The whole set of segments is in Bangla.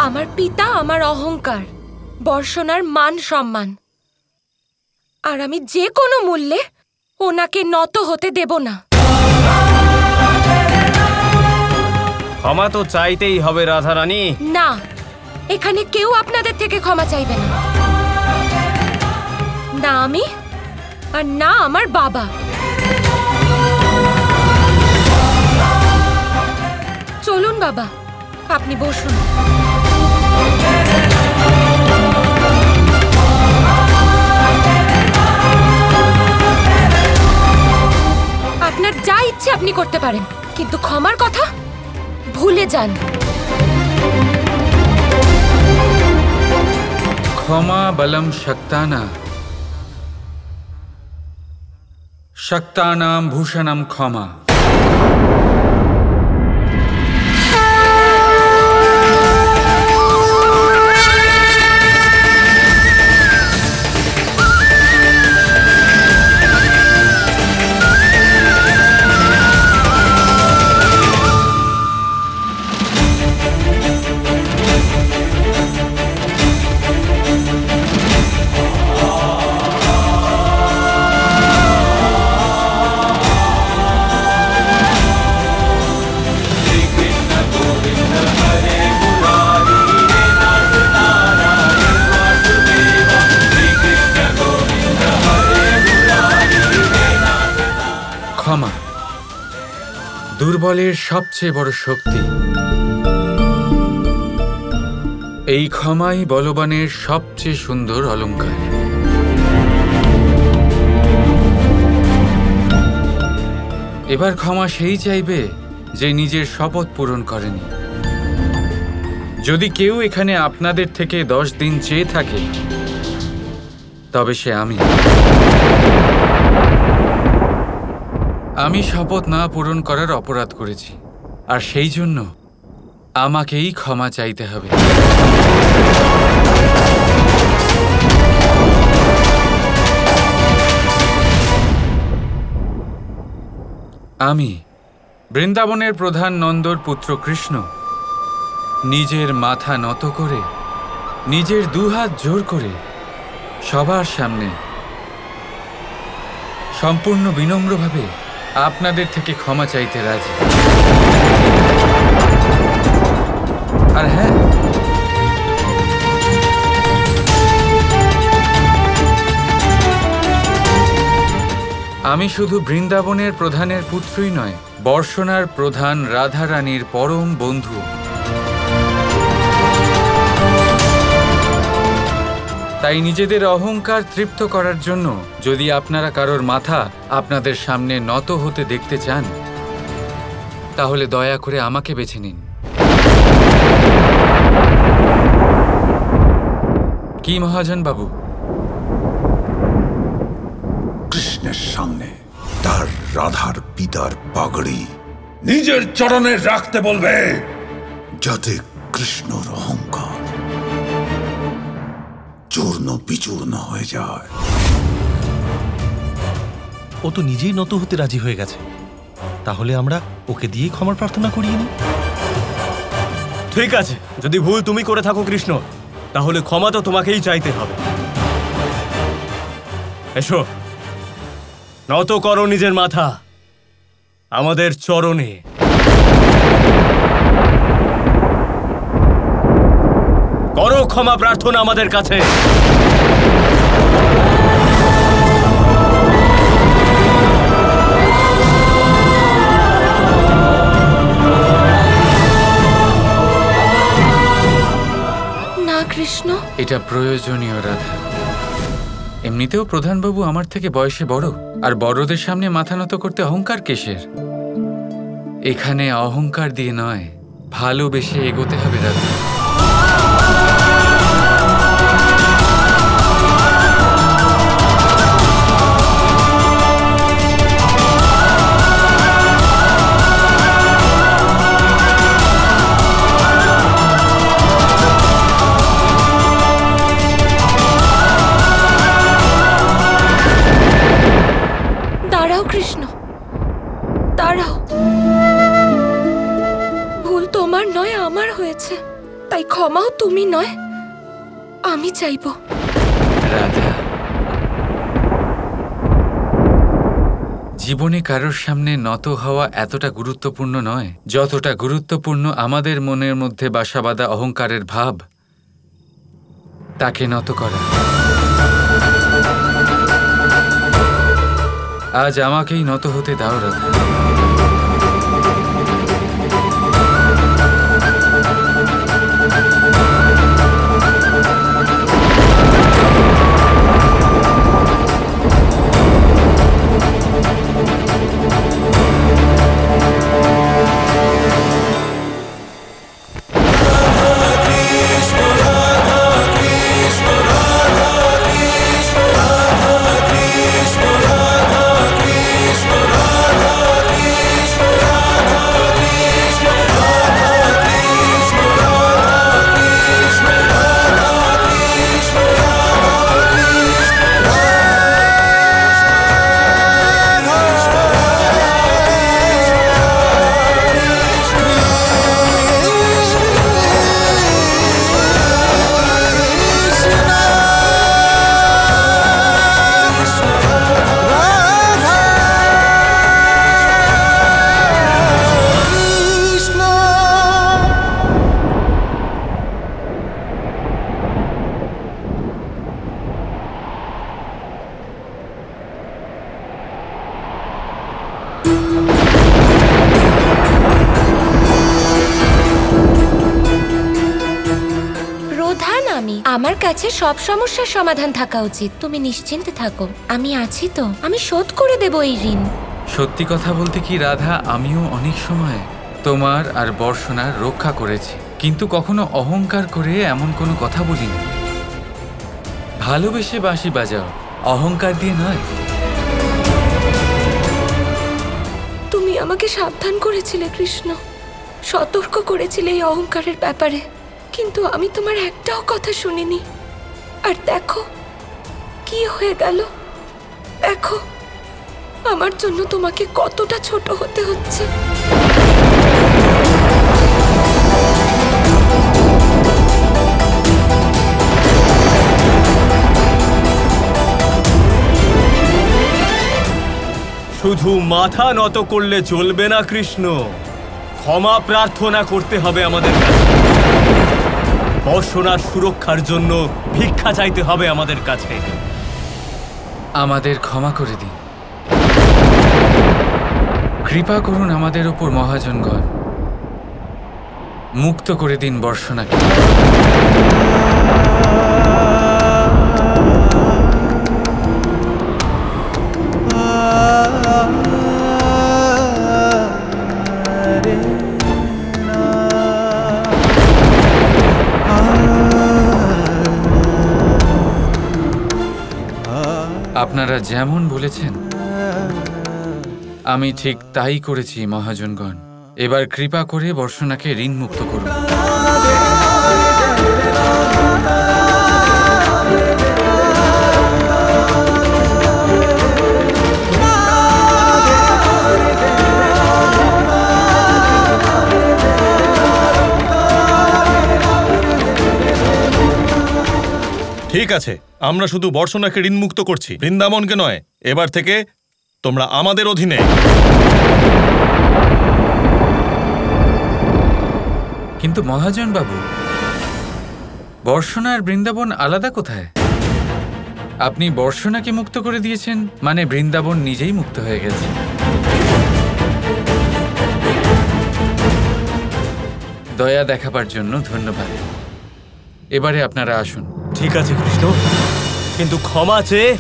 আমার পিতা আমার অহংকার, বর্ষণার মান সম্মান, আর আমি যে কোনো মূল্যে ওনাকে নত হতে দেব না। ক্ষমা তো চাইতেই হবে রাধারানী। না, এখানে কেউ আপনাদের থেকে ক্ষমা চাইবে না, না আমি আর না আমার বাবা। চলুন বাবা, আপনি বসুন। আপনার যা ইচ্ছে আপনি করতে পারেন, কিন্তু ক্ষমার কথা ভুলে যান। ক্ষমা বলম শক্তানা, শক্তানাম ভূষণম ক্ষমা। ক্ষমা দুর্বলের সবচেয়ে বড় শক্তি। এই ক্ষমাই বলবানের সবচেয়ে সুন্দর অলংকার। এবার ক্ষমা সেই চাইবে যে নিজের শপথ পূরণ করেনি। যদি কেউ এখানে আপনাদের থেকে 10 দিন চেয়ে থাকে, তবে সে আমি শপথ না পূরণ করার অপরাধ করেছি, আর সেই জন্য আমাকেই ক্ষমা চাইতে হবে। আমি বৃন্দাবনের প্রধান নন্দর পুত্র কৃষ্ণ নিজের মাথা নত করে, নিজের দুহাত জোর করে সবার সামনে সম্পূর্ণ বিনম্রভাবে আপনাদের থেকে ক্ষমা চাইতে রাজি। আর হ্যাঁ, আমি শুধু বৃন্দাবনের প্রধানের পুত্রই নয়, বর্ষণার প্রধান রাধারানীর পরম বন্ধু। তাই নিজেদের অহংকার তৃপ্ত করার জন্য যদি আপনারা কারোর মাথা আপনাদের সামনে নত হতে দেখতে চান, তাহলে দয়া করে আমাকে বেছে নিন। কি মহাজন বাবু? কৃষ্ণের সামনে তার রাধার পিতার পাগড়ি নিজের চরণে রাখতে বলবে, যাতে কৃষ্ণর অহংকার চূর্ণ বিচূর্ণ হয়ে যায়। ও তো নিজেই নত হতে রাজি হয়ে গেছে, তাহলে আমরা ওকে দিয়েই ক্ষমার প্রার্থনা করিয়ে নিই। ঠিক আছে, যদি ভুল তুমি করে থাকো কৃষ্ণ, তাহলে ক্ষমা তো তোমাকেই চাইতে হবে। এসো, নত করো নিজের মাথা আমাদের চরণে। করো ক্ষমা প্রার্থনা আমাদের কাছে। না কৃষ্ণ, এটা প্রয়োজনীয় রাধা। এমনিতেও প্রধানবাবু আমার থেকে বয়সে বড়, আর বড়দের সামনে মাথা নত করতে অহংকার কিসের? এখানে অহংকার দিয়ে নয়, ভালোবেসে এগোতে হবে রাধা। কৃষ্ণ, দাঁড়াও। ভুল তোমার নয়, আমার হয়েছে। ক্ষমাও তুমি নয়, আমি চাইব। রাধা, জীবনে কারোর সামনে নত হওয়া এতটা গুরুত্বপূর্ণ নয় যতটা গুরুত্বপূর্ণ আমাদের মনের মধ্যে বাসা বাঁধা অহংকারের ভাব, তাকে নত করা। আজ আমাকেই নত হতে দাও রাধা। আমার কাছে সব সমস্যার সমাধান থাকা উচিত। তুমি নিশ্চিন্তে থাকো, আমি আছি তো, আমি শোধ করে দেব এই ঋণ। সত্যি কথা বলতে কি রাধা, আমিও অনেক সময় তোমার আর বর্ষণার রক্ষা করেছি, কিন্তু কখনো অহংকার করে এমন কোনো কথা বলিনি। ভালোবেসে বাঁশি বাজাও, অহংকার দিয়ে নয়। তুমি আমাকে সাবধান করেছিলে কৃষ্ণ, সতর্ক করেছিলে এই অহংকারের ব্যাপারে, কিন্তু আমি তোমার একটাও কথা শুনিনি। আর দেখো কি হয়ে গেল, দেখো আমার জন্য তোমাকে কতটা ছোট হতে হচ্ছে। শুধু মাথা নত করলে চলবে না কৃষ্ণ, ক্ষমা প্রার্থনা করতে হবে আমাদের কাছে। বর্ষণার সুরক্ষার জন্য ভিক্ষা চাইতে হবে আমাদের কাছে। আমাদের ক্ষমা করে দিন, কৃপা করুন আমাদের উপর মহাজনগণ, মুক্ত করে দিন বর্ষণাকে। আপনারা যেমন বলেছেন আমি ঠিক তাই করেছি মহাজনগণ। এবার কৃপা করে বর্ষণাকে ঋণ মুক্ত করুন। ঠিক আছে, আমরা শুধু বর্ষণাকে ঋণমুক্ত করছি, বৃন্দাবনকে নয়। এবার থেকে তোমরা আমাদের অধীনে। কিন্তু মহাজন বাবু, বর্ষণা আর বৃন্দাবন আলাদা কোথায়? আপনি বর্ষণাকে মুক্ত করে দিয়েছেন, মানে বৃন্দাবন নিজেই মুক্ত হয়ে গেছে। দয়া দেখাবার জন্য ধন্যবাদ। এবারে আপনারা আসুন। ঠিক আছে কৃষ্ণ, কিন্তু ক্ষমা চেয়ে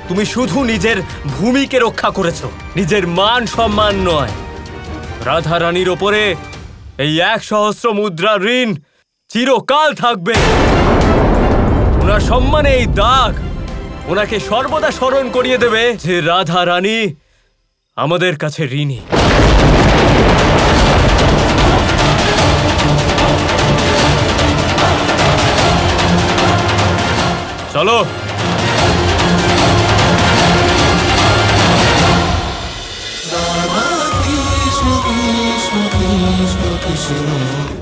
তুমি শুধু নিজের ভূমিকে রক্ষা করেছো, নিজের মান সম্মান নয়। রাধা রানীর ওপরে এই 1,000 মুদ্রা ঋণ চিরকাল থাকবে। ওনার সম্মানে এই দাগ ওনাকে সর্বদা স্মরণ করিয়ে দেবে যে রাধা রানী আমাদের কাছে ঋণী। চলো। Krishna Krishna Krishna Krishna